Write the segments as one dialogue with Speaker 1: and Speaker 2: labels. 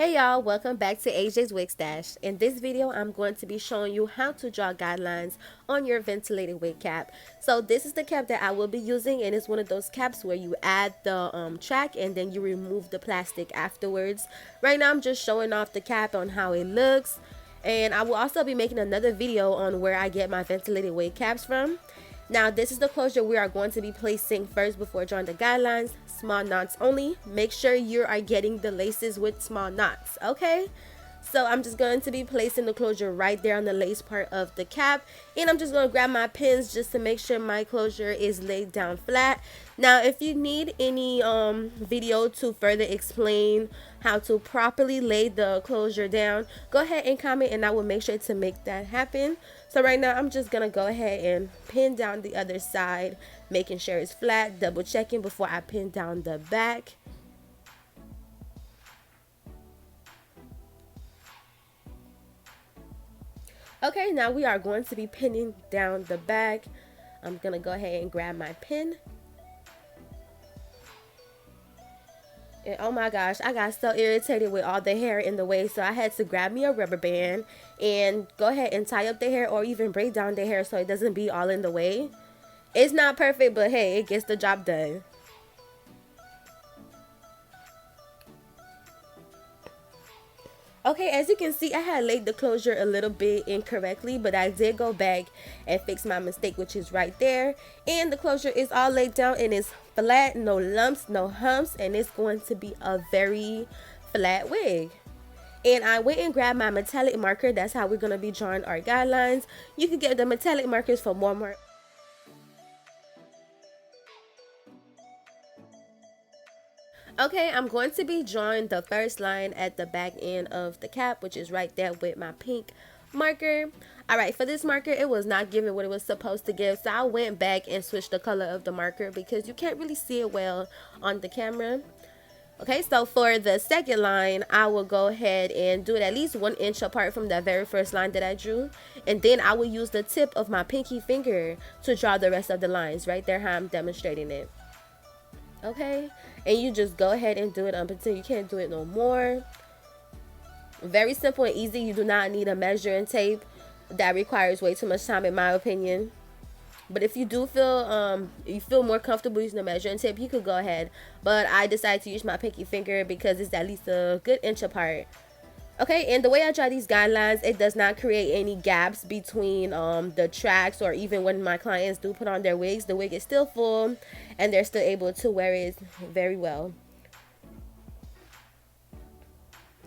Speaker 1: Hey y'all, welcome back to AJ's Wig Stash. In this video, I'm going to be showing you how to draw guidelines on your ventilated wig cap. So this is the cap that I will be using, and it's one of those caps where you add the track and then you remove the plastic afterwards. Right now I'm just showing off the cap on how it looks, and I will also be making another video on where I get my ventilated wig caps from. Now this is the closure we are going to be placing first before drawing the guidelines. Small knots only. Make sure you are getting the laces with small knots, okay? So I'm just going to be placing the closure right there on the lace part of the cap, and I'm just going to grab my pins just to make sure my closure is laid down flat. Now if you need any video to further explain how to properly lay the closure down, go ahead and comment and I will make sure to make that happen. So right now I'm just gonna go ahead and pin down the other side, making sure it's flat, double checking before I pin down the back. Okay, now we are going to be pinning down the back. I'm gonna go ahead and grab my pin. And oh my gosh, I got so irritated with all the hair in the way, so I had to grab me a rubber band and go ahead and tie up the hair or even braid down the hair so it doesn't be all in the way. It's not perfect, but hey, it gets the job done. Okay, as you can see, I had laid the closure a little bit incorrectly, but I did go back and fix my mistake, which is right there. And the closure is all laid down and it's flat, no lumps, no humps, and it's going to be a very flat wig. And I went and grabbed my metallic marker. That's how we're going to be drawing our guidelines. You can get the metallic markers from Walmart. Okay, I'm going to be drawing the first line at the back end of the cap, which is right there with my pink marker. Alright, for this marker, it was not giving what it was supposed to give, so I went back and switched the color of the marker because you can't really see it well on the camera. Okay, so for the second line, I will go ahead and do it at least 1 inch apart from the very first line that I drew. And then I will use the tip of my pinky finger to draw the rest of the lines right there how I'm demonstrating it. Okay, and you just go ahead and do it up until you can't do it no more. Very simple and easy. You do not need a measuring tape. That requires way too much time in my opinion. But if you do feel more comfortable using a measuring tape, you could go ahead. But I decided to use my pinky finger because it's at least a good inch apart. Okay, and the way I draw these guidelines, it does not create any gaps between the tracks, or even when my clients do put on their wigs, the wig is still full and they're still able to wear it very well.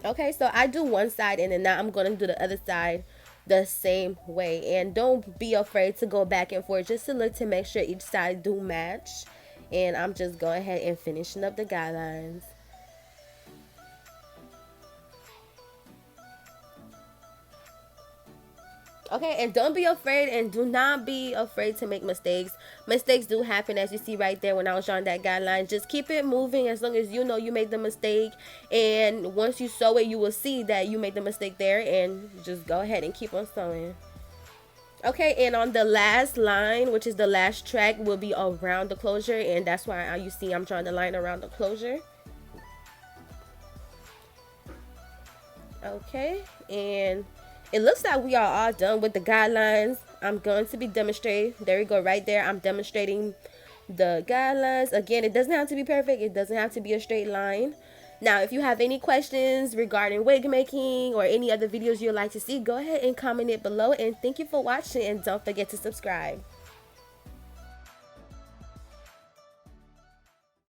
Speaker 1: Okay, so I do one side and then now I'm going to do the other side the same way. And don't be afraid to go back and forth just to look to make sure each side do match. And I'm just going ahead and finishing up the guidelines. Okay, and don't be afraid, and do not be afraid to make mistakes. Mistakes do happen, as you see right there when I was drawing that guideline. Just keep it moving as long as you know you made the mistake. And once you sew it, you will see that you made the mistake there, and just go ahead and keep on sewing. Okay, and on the last line, which is the last track, will be around the closure, and that's why you see I'm drawing the line around the closure. Okay, and it looks like we are all done with the guidelines. I'm going to be demonstrating. There we go, right there. I'm demonstrating the guidelines. Again, it doesn't have to be perfect. It doesn't have to be a straight line. Now, if you have any questions regarding wig making or any other videos you'd like to see, go ahead and comment it below. And thank you for watching, and don't forget to subscribe.